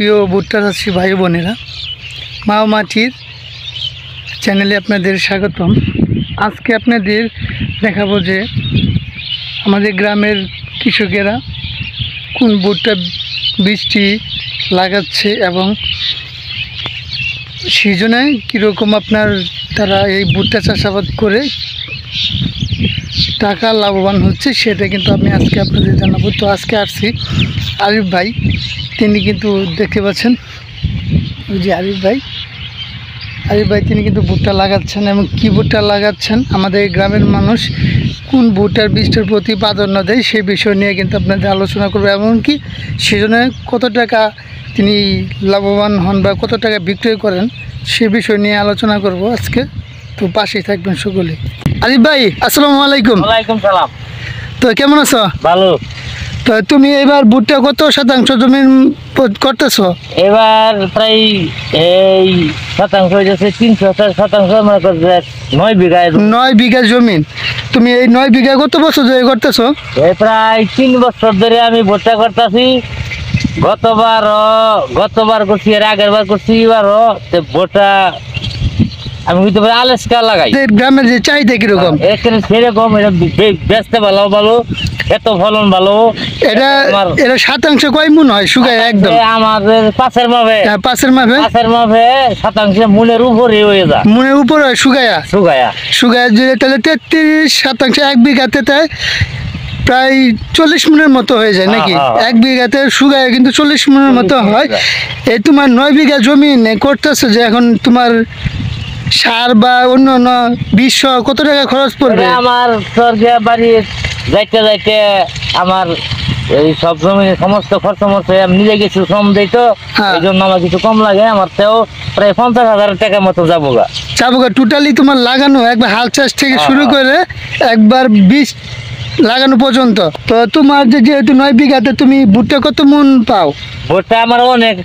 প্রিয় ভুট্টা চাষী ভাই বোনেরা, মা ও মাটির চ্যানেলে আপনাদের স্বাগতম। আজকে আপনাদের দেখাবো যে আমাদের গ্রামের কৃষকেরা কোন ভুট্টা বীজটি লাগাচ্ছে এবং সিজনে কীরকম তারা এই ভুট্টা চাষাবাদ করে টাকা লাভবান হচ্ছে, সেটা কিন্তু আমি আজকে আপনাদের জানাবো। তো আজকে আসছি আরিফ ভাই, তিনি কিন্তু দেখতে পাচ্ছেন ওই যে আরিফ ভাই তিনি কিন্তু ভুট্টা লাগাচ্ছেন এবং কী ভুট্টা লাগাচ্ছেন, আমাদের গ্রামের মানুষ কোন ভুট্টার বীজটার প্রতি প্রাধান্য দেয় সেই বিষয় নিয়ে কিন্তু আপনাদের আলোচনা করবো। এমনকি সিজনে কত টাকা তিনি লাভবান হন বা কত টাকা বিক্রয় করেন সে বিষয় নিয়ে আলোচনা করব আজকে। তো পাশেই থাকবেন সকলে। আরিফ ভাই, আসসালামু আলাইকুম। ওয়ালাইকুম সালাম। তো কেমন আছো? ভালো। তো তুমি এবার ভুট্টা কত শতাংশ জমি করতেছো? এবার প্রায় এই শতাংশ হয়েছে 300 মনে করছে 9 বিঘা। 9 বিঘা জমি। তুমি এই 9 বিঘা কত বছর ধরে করতেছো? এই প্রায় 3 বছর ধরে আমি ভুট্টা করতেছি। গতবার করছি, এর আগের বার করছি, এবারও ভুট্টা আমি হইতে পারি আলেস্কা লাগাই। গ্রামের যে চাহিদা কিরকম? এখানে সেরকম, এটা বেচতে ভালো, এত ফলন ভালো। এটা শতাংশ কয় মন হয় শুকায় একদম? আমাদের পাশের মাপে শতাংশ মনের উপরে হয়ে যায়। মনের উপরে হয় শুকায়া যদি তাহলে 33% 1 বিঘাতে তাই প্রায় 40 মনের মতো হয়ে যায় নাকি? 1 বিঘাতে শুকায় কিন্তু 40 মনের মতো হয়। এই তোমার 9 বিঘা জমি করতেছে যে এখন তোমার সার বা অন্য বীজ কত টাকা খরচ পড়বে? আমার স্বর্গে বাড়ি যাইতে আমার এই সব জমি সমস্ত খরচ মরছে, আমি নিজে কিছু কম দিই, তো এই জন্য আমার কিছু কম লাগে। আমার তেও প্রায় 50,000 টাকার মতো যাবো গা টোটালি তোমার লাগানো, একবার হাল চাষ থেকে শুরু করে একবার বীজ লাগানো পর্যন্ত। তো তোমার যেহেতু 9 বিঘাতে তুমি ভুট্টা কত মন পাও? ভুট্টা আমার অনেক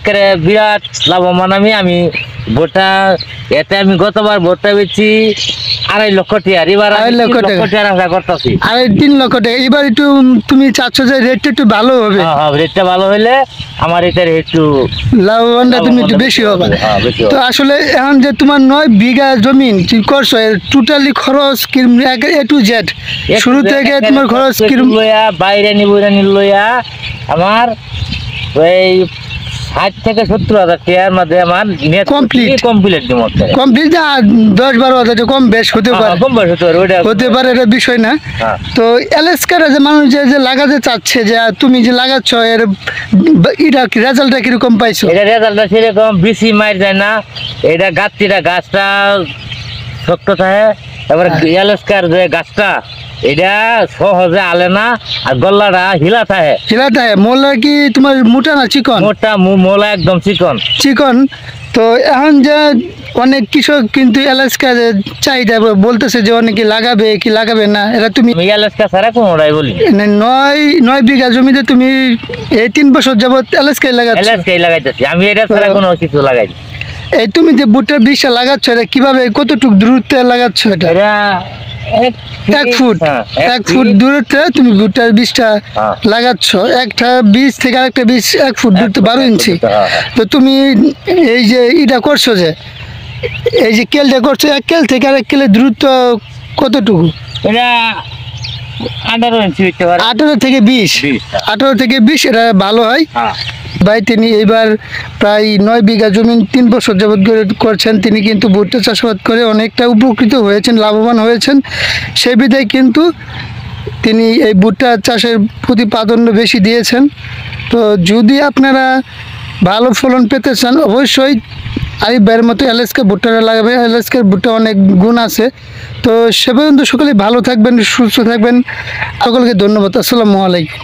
বিরাট লাভবান। আমি ভুট্টা এতে আমি গতবার ভুট্টা বেচি 2.5 লক্ষ টাকা, এবার 2.5 লক্ষ টাকা আশা করতেছি। 3 লক্ষ টাকা। এবার একটু তুমি চাচ্ছ যে রেটটা একটু ভালো হবে? রেটটা ভালো হলে আমার এটার একটু লাভবানটা তুমি একটু বেশি হবে। তো আসলে এখন যে তোমার 9 বিঘা জমিন করছো, টোটালি খরচ কিরম এ টু জেড শুরু থেকে তোমার খরচ কিরম? বাইরে লইয়া আমার ওই 60 থেকে 70,000 টাকার মধ্যে আমার কমপ্লিট 10-12 কম বেশ হতে পারে, এটা বিষয় না। তো এলাকার যে মানুষ যে লাগাতে চাচ্ছে, যে তুমি যে লাগাচ্ছ, এর রেজাল্টটা কিরকম পাইছো? এটা রেজাল্টটা সেরকম বেশি মার যায় না। এটা গাছটা শক্ত থাকে। এবার এলাকার যে গাছটা এটা সহজে আলে না, আর গল্লাটা হিলা থাকে। মোলা কি তোমার মোটা না চিকন? মোলা একদম চিকন। তো এখন যে অনেক কৃষক কিন্তু এলাকার চাহিদা বলতেছে যে অনেকে লাগাবে না, এটা তুমি এলাকা ছাড়া কোনোটাই বলি 9 বিঘা জমিতে তুমি এই 3 বছর যাবত এলাকায় লাগাইতেছি। আমি এটা ছাড়া কোনো কিছু লাগাই। এই তুমি যে ভুট্টার বীজটা লাগাচ্ছ, এটা কিভাবে কতটুকু দূরত্বে লাগাচ্ছ? এটা 1 ফুট দূরত্বে তুমি ভুট্টার বীজটা লাগাচ্ছ। একটা বীজ থেকে আরেকটা বীজ 1 ফুট দূরত্বে 12 ইঞ্চি। তো তুমি এই যে এটা করছো, যে এই যে কেলটা করছো, 1 কেল থেকে আরেক কেলের দূরত্ব কতটুকু? এটা 18 ইঞ্চি হইতে পারে। 18 থেকে 20 এটা ভালো হয়। ভাই তিনি এবার প্রায় 9 বিঘা জমি 3 বছর যাবৎ করছেন। তিনি কিন্তু ভুট্টা চাষাবাদ করে অনেকটা উপকৃত হয়েছেন, লাভবান হয়েছেন। সেই বিধায় কিন্তু তিনি এই ভুট্টা চাষের প্রতি প্রাধান্য বেশি দিয়েছেন। তো যদি আপনারা ভালো ফলন পেতে চান, অবশ্যই আরিফ ভাইয়ের মতো এলাকা ভুট্টাটা লাগাবে। এলাকার ভুট্টা অনেক গুণ আছে। তো সে পর্যন্ত সকলে ভালো থাকবেন, সুস্থ থাকবেন। সকলকে ধন্যবাদ। আসসালামু আলাইকুম।